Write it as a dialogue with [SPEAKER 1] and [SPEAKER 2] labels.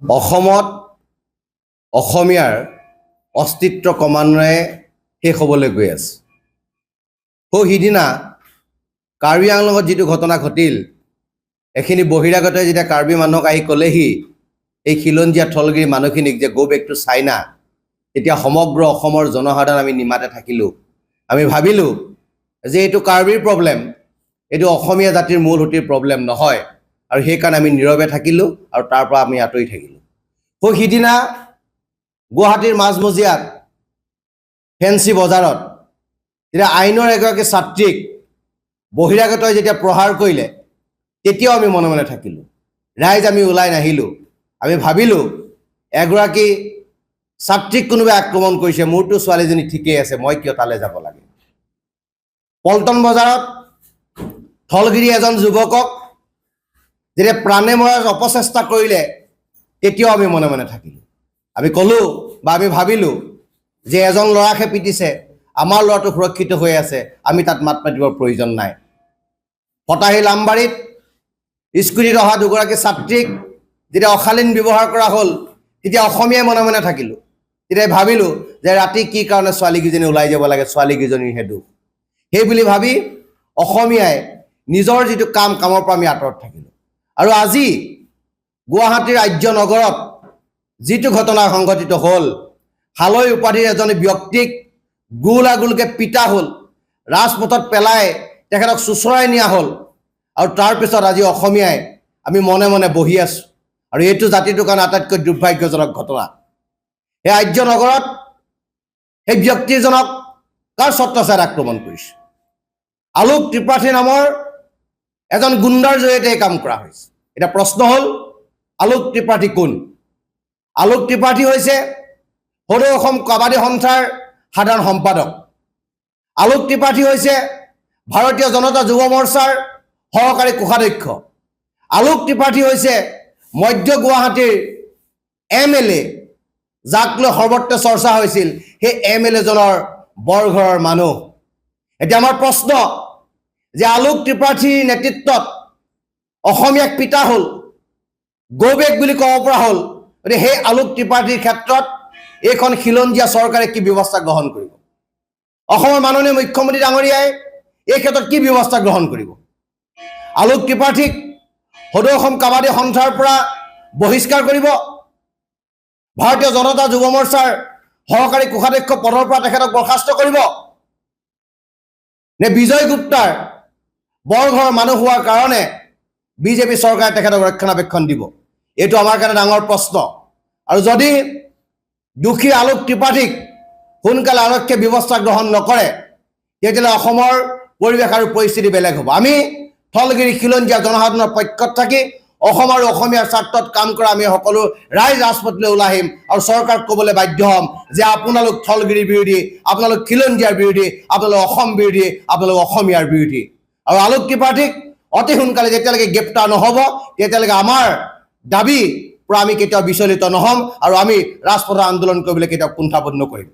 [SPEAKER 1] অসমত অসমীয়াৰ অস্তিত্ব ক্ৰমান্বয়ে শেষ হ'বলৈ গৈ আছে। সিদিনা কাৰ্বি আংলঙত লগত যিটো ঘটনা ঘটিল, এইখিনি বহিৰাগতে যেতিয়া কাৰ্বি মানুহক আহি ক'লেহি এই খিলঞ্জীয়া থলগিৰি মানুহখিনিক যে গো বেক টু চাইনা, তেতিয়া সমগ্ৰ অসমৰ জনসাধাৰণ আমি নিমাতে থাকিলোঁ। আমি ভাবিলোঁ যে এইটো কাৰ্বিৰ প্ৰব্লেম, এইটো অসমীয়া জাতিৰ মূল সুঁতিৰ প্ৰব্লেম নহয়, আৰু সেইকাৰণে আমি নীৰৱে থাকিলোঁ আৰু তাৰ পৰা আমি আঁতৰি থাকিলোঁ। সিদিনা গুৱাহাটীৰ মাজমজিয়াত ফেঞ্চি বজাৰত যেতিয়া আইনৰ এগৰাকী ছাত্ৰীক বহিৰাগতই যেতিয়া প্ৰহাৰ কৰিলে, তেতিয়াও আমি মনে মনে থাকিলোঁ। ৰাইজ আমি ওলাই নাহিলোঁ। আমি ভাবিলোঁ এগৰাকী ছাত্ৰীক কোনোবাই আক্ৰমণ কৰিছে, মোৰতো ছোৱালীজনী ঠিকেই আছে, মই কিয় তালৈ যাব লাগে। পল্টন বজাৰত থলগিৰি এজন যুৱকক যেতিয়া প্ৰাণে মৰাৰ অপচেষ্টা কৰিলে, তেতিয়াও আমি মনে মনে থাকিলোঁ। আমি ক'লোঁ বা আমি ভাবিলোঁ যে এজন ল'ৰাকহে পিটিছে, আমাৰ ল'ৰাটো সুৰক্ষিত হৈ আছে, আমি তাত মাত মাতিবৰ প্ৰয়োজন নাই। ফটাহীল আমবাৰীত স্কুটিত অহা দুগৰাকী ছাত্ৰীক যেতিয়া অশালীন ব্যৱহাৰ কৰা হ'ল, তেতিয়া অসমীয়াই মনে মনে থাকিলোঁ। তেতিয়া ভাবিলোঁ যে ৰাতি কি কাৰণে ছোৱালীকেইজনী ওলাই যাব লাগে, ছোৱালীকেইজনীৰহে দুখ। সেই বুলি ভাবি অসমীয়াই নিজৰ যিটো কামৰ পৰা আমি আঁতৰত থাকিলোঁ। আৰু আজি গুৱাহাটীৰ আৰ্য নগৰত যিটো ঘটনা সংঘটিত হ'ল, হালৈ উপাধিৰ এজন ব্যক্তিক গোলাগুলকৈ পিটা হ'ল, ৰাজপথত পেলাই তেখেতক চোঁচৰাই নিয়া হ'ল, আৰু তাৰপিছত আজি অসমীয়াই আমি মনে মনে বহি আছোঁ। আৰু এইটো জাতিটোৰ কাৰণে আটাইতকৈ দুৰ্ভাগ্যজনক ঘটনা। সেই আৰ্য নগৰত সেই ব্যক্তিজনক কাৰ ছত্ৰছায়াত আক্ৰমণ কৰিছে? আলোক ত্ৰিপাঠী নামৰ এজন গুণ্ডাৰ জৰিয়তে এই কাম কৰা হৈছে। এতিয়া প্ৰশ্ন হ'ল, আলোক ত্ৰিপাঠী কোন? আলোক ত্ৰিপাঠী হৈছে সদৌ অসম কাবাডী সন্থাৰ সাধাৰণ সম্পাদক। আলোক ত্ৰিপাঠী হৈছে ভাৰতীয় জনতা যুৱ মৰ্চাৰ সহকাৰী কোষাধ্যক্ষ। আলোক ত্ৰিপাঠী হৈছে মধ্য গুৱাহাটীৰ MLA, যাক লৈ সৰ্বত্ৰ চৰ্চা হৈছিল, সেই MLA জনৰ বৰঘৰৰ মানুহ। এতিয়া আমাৰ প্ৰশ্ন যে আলোক ত্ৰিপাঠীৰ নেতৃত্বত অসমীয়াক পিতা হ'ল, গৌবেক বুলি ক'ব পৰা হ'ল, গতিকে সেই আলোক ত্ৰিপাঠীৰ ক্ষেত্ৰত এইখন খিলঞ্জীয়া চৰকাৰে কি ব্যৱস্থা গ্ৰহণ কৰিব? অসমৰ মাননীয় মুখ্যমন্ত্ৰী ডাঙৰীয়াই এই ক্ষেত্ৰত কি ব্যৱস্থা গ্ৰহণ কৰিব? আলোক ত্ৰিপাঠীক সদৌ অসম কাবাডী সন্থাৰ পৰা বহিষ্কাৰ কৰিব? ভাৰতীয় জনতা যুৱ মৰ্চাৰ সহকাৰী কোষাধ্যক্ষ পদৰ পৰা তেখেতক বৰ্খাস্ত কৰিব? নে বিজয় গুপ্তাৰ বৰঘৰৰ মানুহ হোৱাৰ কাৰণে বিজেপি চৰকাৰে তেখেতক ৰক্ষণাবেক্ষণ দিব? এইটো আমাৰ কাৰণে ডাঙৰ প্ৰশ্ন। আৰু যদি দোষী আলোক ত্ৰিপাঠীক সোনকালে আৰক্ষীয়ে ব্যৱস্থা গ্ৰহণ নকৰে, তেতিয়াহ'লে অসমৰ পৰিৱেশ আৰু পৰিস্থিতি বেলেগ হ'ব। আমি থলগিৰি খিলঞ্জীয়া জনসাধাৰণৰ পক্ষত থাকি অসম আৰু অসমীয়াৰ স্বাৰ্থত কাম কৰা আমি সকলো ৰাইজ ৰাজপথলৈ ওলাই আহিম আৰু চৰকাৰক ক'বলৈ বাধ্য হ'ম যে আপোনালোক থলগিৰি বিৰোধী, আপোনালোক খিলঞ্জীয়াৰ বিৰোধী, আপোনালোক অসম বিৰোধী, আপোনালোক অসমীয়াৰ বিৰোধী। আৰু আলোক ত্ৰিপাঠীক অতি সোনকালে যেতিয়ালৈকে গ্ৰেপ্তাৰ নহ'ব, তেতিয়ালৈকে আমাৰ দাবী পৰা আমি কেতিয়াও বিচলিত নহ'ম, আৰু আমি ৰাজপথৰ আন্দোলন কৰিবলৈ কেতিয়াও কুণ্ঠাবোধ নকৰিম।